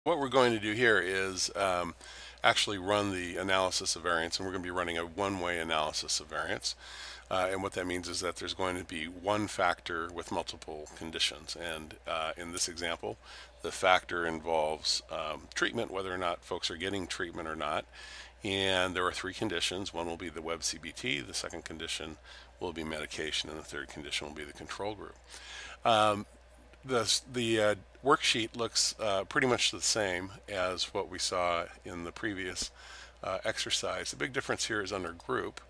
What we're going to do here is actually run the analysis of variance, and we're going to be running a one-way analysis of variance. And what that means is that there's going to be one factor with multiple conditions. And in this example, the factor involves treatment, whether or not folks are getting treatment or not. And there are three conditions. One will be the Web CBT, the second condition will be medication, and the third condition will be the control group. The worksheet looks pretty much the same as what we saw in the previous exercise. The big difference here is under group,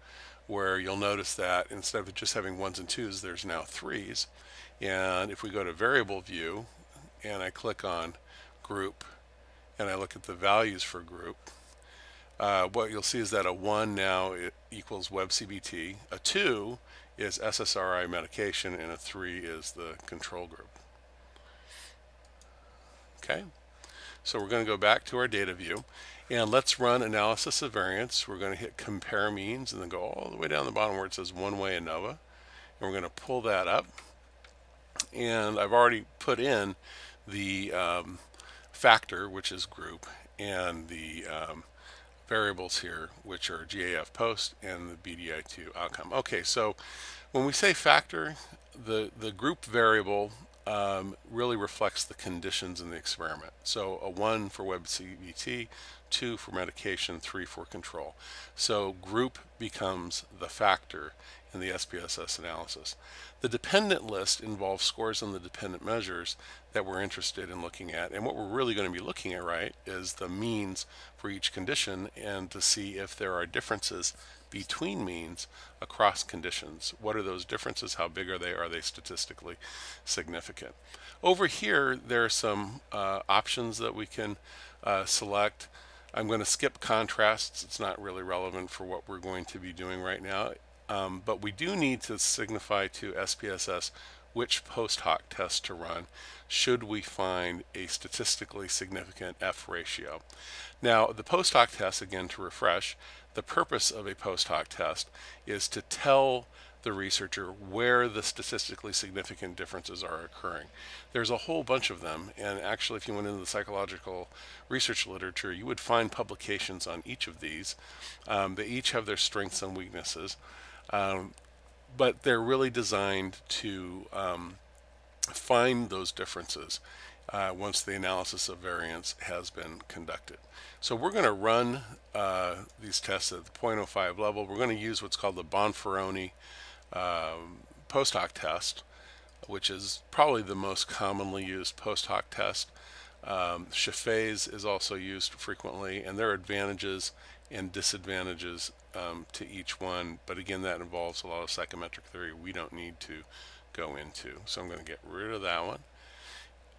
where you'll notice that instead of just having ones and twos, there's now threes. And if we go to variable view and I click on group and I look at the values for group, what you'll see is that a 1 now equals Web CBT, a 2 is SSRI medication, and a 3 is the control group. Okay, so we're going to go back to our data view and let's run analysis of variance. We're going to hit compare means and then go all the way down the bottom where it says one-way ANOVA, and we're going to pull that up. And I've already put in the factor, which is group, and the variables here, which are GAF post and the BDI2 outcome. Okay, so when we say factor, the group variable really reflects the conditions in the experiment. So a 1 for Web CBT, 2 for medication, 3 for control. So group becomes the factor in the SPSS analysis. The dependent list involves scores on the dependent measures that we're interested in looking at. And what we're really going to be looking at, right, is the means for each condition and to see if there are differences between means across conditions. What are those differences? How big are they? Are they statistically significant? Over here, there are some options that we can select. I'm going to skip contrasts. It's not really relevant for what we're going to be doing right now. But we do need to signify to SPSS which post hoc test to run should we find a statistically significant F ratio. Now, the post hoc test, again to refresh, the purpose of a post hoc test is to tell the researcher where the statistically significant differences are occurring. There's a whole bunch of them, and actually if you went into the psychological research literature, you would find publications on each of these. They each have their strengths and weaknesses, but they're really designed to find those differences once the analysis of variance has been conducted. So we're going to run these tests at the 0.05 level. We're going to use what's called the Bonferroni post hoc test, which is probably the most commonly used post hoc test. Chaffe's is also used frequently, and there are advantages and disadvantages to each one, but again, that involves a lot of psychometric theory we don't need to go into. So I'm going to get rid of that one.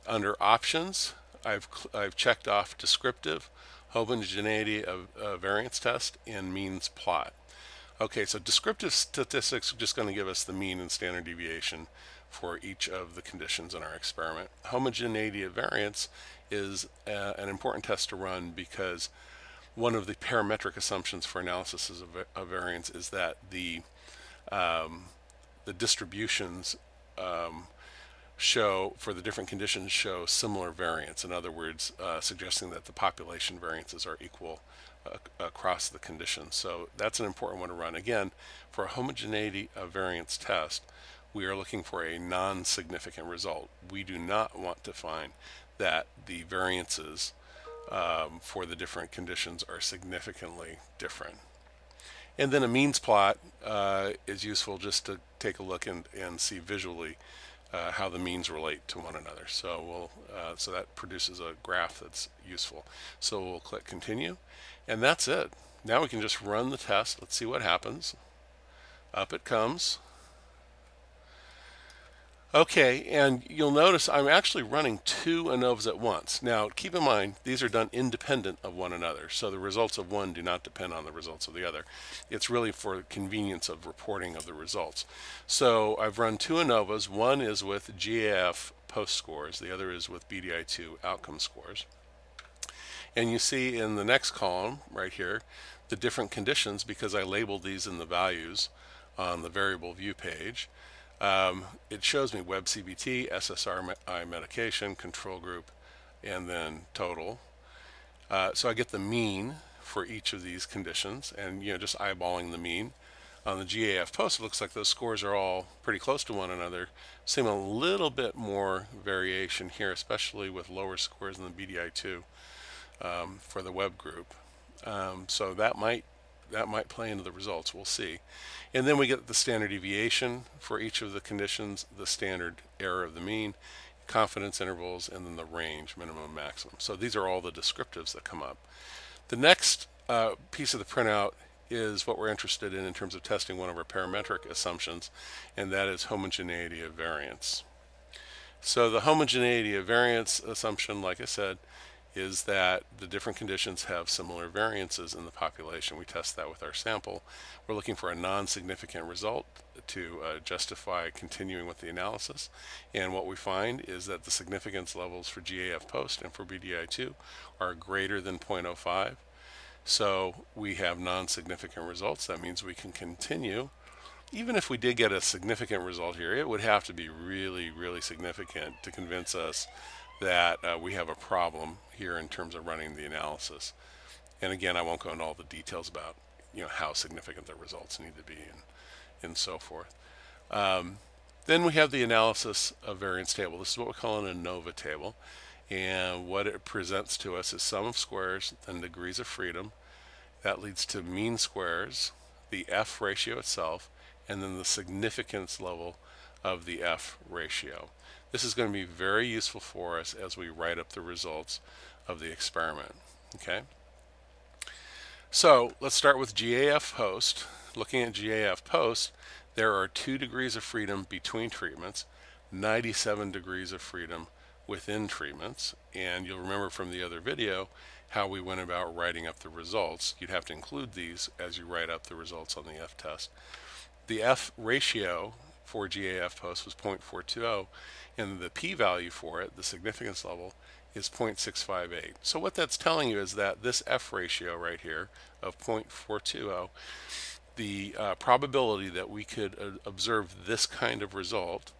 Under options, I've checked off descriptive, homogeneity of variance test, and means plot. Okay, so descriptive statistics are just going to give us the mean and standard deviation for each of the conditions in our experiment. Homogeneity of variance is an important test to run because one of the parametric assumptions for analysis of variance is that the distributions show, for the different conditions, show similar variance. In other words, suggesting that the population variances are equal across the conditions. So that's an important one to run. Again, for a homogeneity of variance test, we are looking for a non-significant result. We do not want to find that the variances for the different conditions are significantly different. And then a means plot is useful just to take a look and see visually how the means relate to one another. So so that produces a graph that's useful. So we'll click continue, and that's it. Now we can just run the test. Let's see what happens. Up it comes. Okay, and you'll notice I'm actually running two ANOVAs at once. Now, keep in mind, these are done independent of one another, so the results of one do not depend on the results of the other. It's really for convenience of reporting of the results. So I've run two ANOVAs. One is with GAF post scores, the other is with BDI2 outcome scores. And you see in the next column right here the different conditions because I labeled these in the values on the variable view page. It shows me Web CBT, SSRI medication, control group, and then total. So I get the mean for each of these conditions, and just eyeballing the mean. On the GAF post, it looks like those scores are all pretty close to one another. Seeing a little bit more variation here, especially with lower scores in the BDI2 for the web group. So that might play into the results. We'll see. And then we get the standard deviation for each of the conditions, the standard error of the mean, confidence intervals, and then the range, minimum, maximum. So these are all the descriptives that come up. The next piece of the printout is what we're interested in terms of testing one of our parametric assumptions, and that is homogeneity of variance. So the homogeneity of variance assumption, like I said, is that the different conditions have similar variances in the population. We test that with our sample. We're looking for a non-significant result to justify continuing with the analysis. And what we find is that the significance levels for GAF post and for BDI2 are greater than 0.05. So we have non-significant results. That means we can continue. Even if we did get a significant result here, it would have to be really, really significant to convince us that we have a problem here in terms of running the analysis. And again, I won't go into all the details about how significant the results need to be and so forth. Then we have the analysis of variance table. This is what we call an ANOVA table. And what it presents to us is sum of squares, then degrees of freedom. That leads to mean squares, the F ratio itself, and then the significance level of the F ratio. This is going to be very useful for us as we write up the results of the experiment. Okay. So let's start with GAF post. Looking at GAF post, there are 2 degrees of freedom between treatments, 97 degrees of freedom within treatments, and you'll remember from the other video how we went about writing up the results. You'd have to include these as you write up the results on the F test. The F ratio for GAF post was 0.420, and the p-value for it, the significance level, is 0.658. So what that's telling you is that this F ratio right here of 0.420, the probability that we could observe this kind of result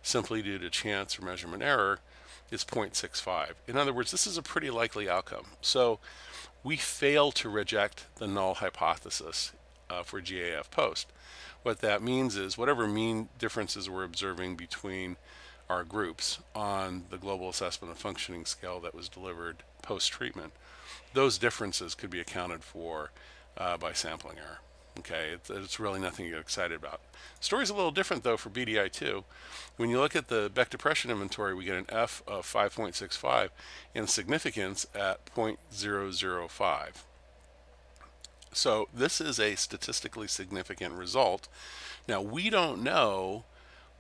simply due to chance or measurement error is 0.65. In other words, this is a pretty likely outcome. So we fail to reject the null hypothesis for GAF post. What that means is whatever mean differences we're observing between our groups on the global assessment of functioning scale that was delivered post-treatment, those differences could be accounted for by sampling error. Okay, it's really nothing to get excited about. The story's a little different though for BDI2. When you look at the Beck depression inventory, we get an F of 5.65 and significance at 0.005. So this is a statistically significant result. Now we don't know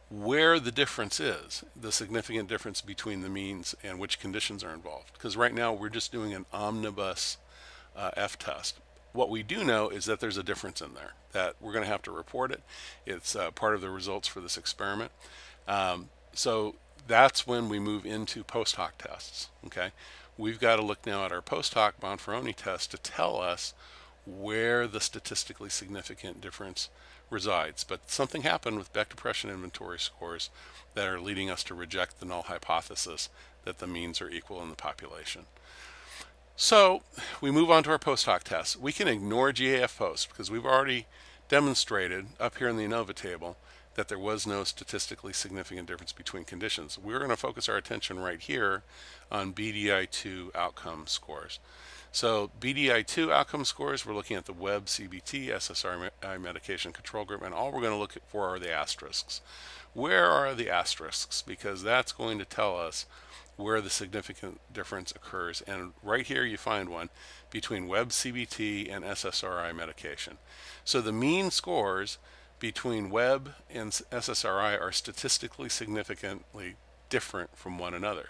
where the difference is, the significant difference between the means and which conditions are involved, because right now we're just doing an omnibus F test. What we do know is that there's a difference in there, that we're going to have to report it. It's part of the results for this experiment. So that's when we move into post hoc tests. Okay, we've got to look now at our post hoc Bonferroni test to tell us where the statistically significant difference resides. But something happened with Beck depression inventory scores that are leading us to reject the null hypothesis that the means are equal in the population. So we move on to our post hoc tests. We can ignore GAF post because we've already demonstrated up here in the ANOVA table that there was no statistically significant difference between conditions. We're going to focus our attention right here on BDI2 outcome scores. So BDI2 outcome scores, we're looking at the Webb CBT SSRI medication control group, and all we're going to look for are the asterisks. Where are the asterisks? Because that's going to tell us where the significant difference occurs. And right here you find one between Webb CBT and SSRI medication. So the mean scores between Webb and SSRI are statistically significantly different from one another.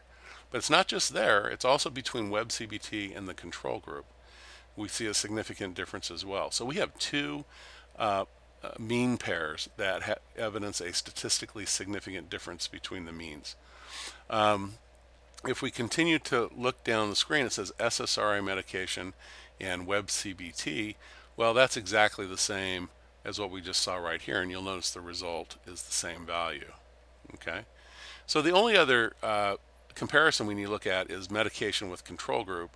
But it's not just there, it's also between Webb CBT and the control group. We see a significant difference as well. So we have two mean pairs that evidence a statistically significant difference between the means. If we continue to look down the screen, it says SSRI medication and Webb CBT. Well, that's exactly the same as what we just saw right here, and you'll notice the result is the same value. Okay, so the only other comparison we need to look at is medication with control group,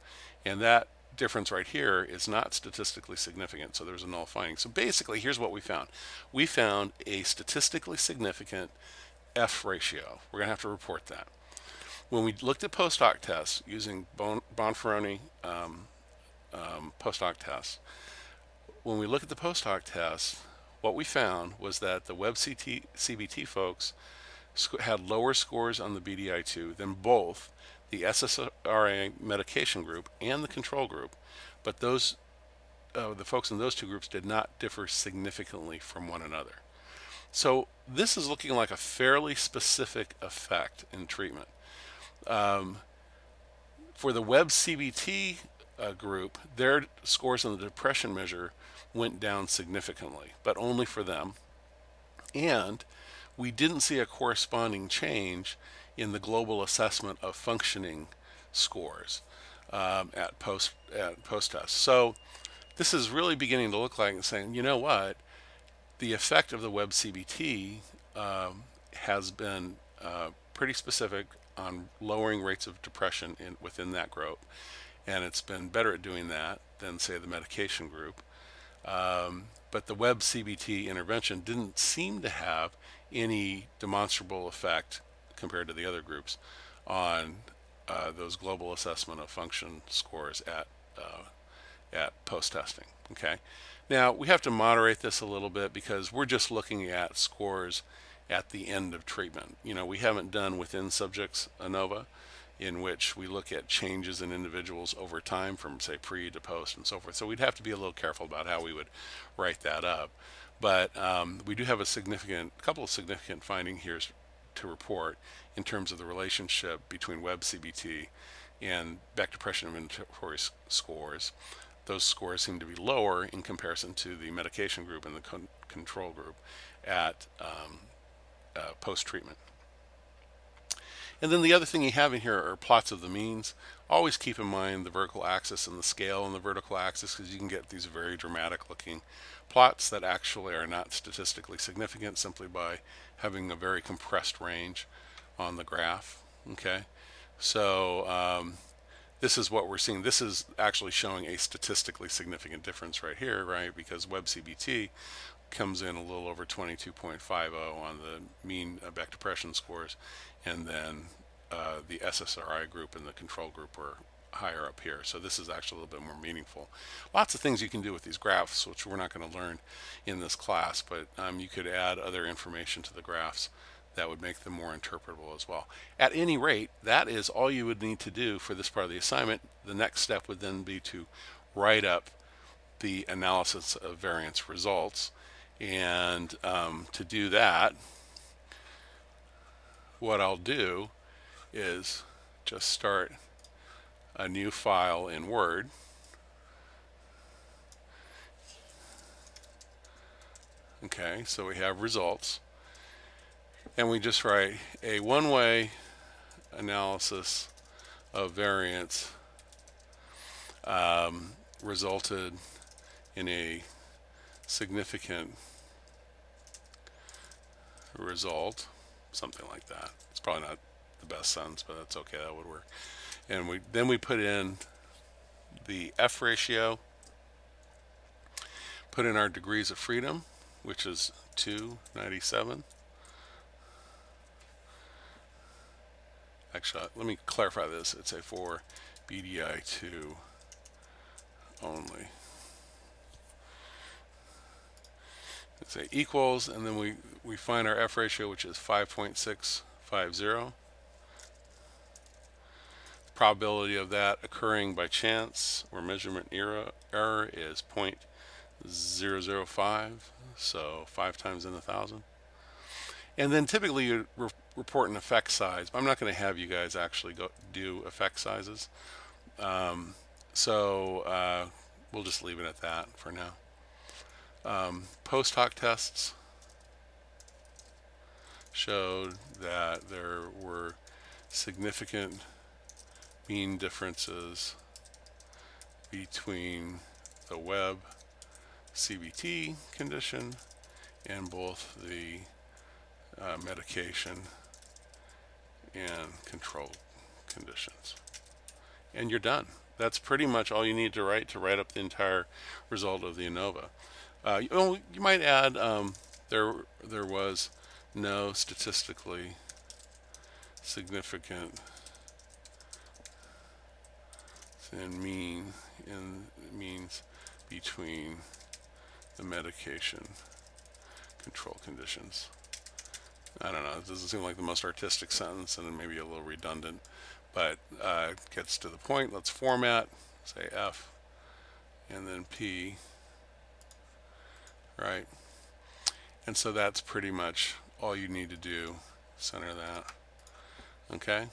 and that difference right here is not statistically significant, so there's a null finding. So basically, here's what we found. We found a statistically significant F ratio. We're going to have to report that. When we looked at post hoc tests using Bonferroni post hoc tests, when we look at the post hoc tests, what we found was that the Web CBT folks had lower scores on the BDI2 than both the SSRI medication group and the control group, but those the folks in those two groups did not differ significantly from one another. So this is looking like a fairly specific effect in treatment. For the Web CBT group, their scores on the depression measure went down significantly, but only for them. And we didn't see a corresponding change in the global assessment of functioning scores at post test. So this is really beginning to look like saying, you know what, the effect of the Web CBT has been pretty specific on lowering rates of depression within that group, and it's been better at doing that than, say, the medication group. But the Web CBT intervention didn't seem to have any demonstrable effect compared to the other groups on those global assessment of function scores at post-testing. Okay, now we have to moderate this a little bit because we're just looking at scores at the end of treatment. You know, we haven't done within subjects ANOVA, in which we look at changes in individuals over time from, say, pre to post and so forth. So we'd have to be a little careful about how we would write that up. But we do have a couple of significant findings here to report in terms of the relationship between Web CBT and back depression inventory scores. Those scores seem to be lower in comparison to the medication group and the control group at post-treatment. And then the other thing you have in here are plots of the means. Always keep in mind the vertical axis and the scale on the vertical axis, because you can get these very dramatic looking plots that actually are not statistically significant simply by having a very compressed range on the graph. Okay, so this is what we're seeing. This is actually showing a statistically significant difference right here, right? Because Web CBT comes in a little over 22.50 on the mean back depression scores, and then the SSRI group and the control group are higher up here. So this is actually a little bit more meaningful. Lots of things you can do with these graphs, which we're not going to learn in this class, but you could add other information to the graphs that would make them more interpretable as well. At any rate, that is all you would need to do for this part of the assignment. The next step would then be to write up the analysis of variance results. And to do that, what I'll do is just start a new file in Word. Okay, so we have results, and we just write a one-way analysis of variance resulted in a significant result, something like that. It's probably not the best sentence, but that's okay, that would work. And then we put in the F ratio, put in our degrees of freedom, which is 297. Actually, let me clarify this. It's a for BDI2 only. It's a equals, and then we find our F ratio, which is 5.650. Probability of that occurring by chance or measurement error is 0.005, so 5 times in 1,000. And then typically you report an effect size, but I'm not going to have you guys actually go do effect sizes. So we'll just leave it at that for now. Post hoc tests showed that there were significant mean differences between the Web CBT condition and both the medication and control conditions. And you're done. That's pretty much all you need to write up the entire result of the ANOVA. You might add there was no statistically significant means between the medication control conditions. I don't know, it doesn't seem like the most artistic sentence and maybe a little redundant, but it gets to the point. Let's format, say F and then P, right? And so that's pretty much all you need to do. Center that. Okay,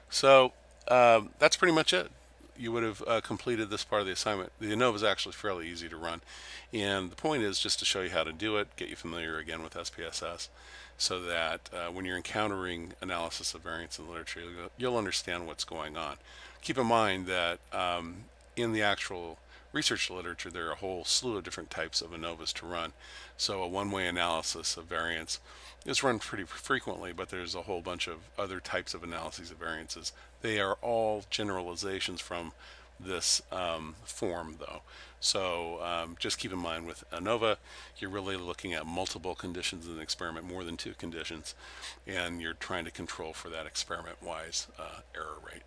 so that's pretty much it. You would have completed this part of the assignment. The ANOVA is actually fairly easy to run, and the point is just to show you how to do it, get you familiar again with SPSS, so that when you're encountering analysis of variance in the literature, you'll understand what's going on. Keep in mind that in the actual research literature, there are a whole slew of different types of ANOVAs to run. So a one-way analysis of variance is run pretty frequently, but there's a whole bunch of other types of analyses of variances. They are all generalizations from this form, though. So just keep in mind with ANOVA, you're really looking at multiple conditions in an experiment, more than two conditions, and you're trying to control for that experiment-wise error rate.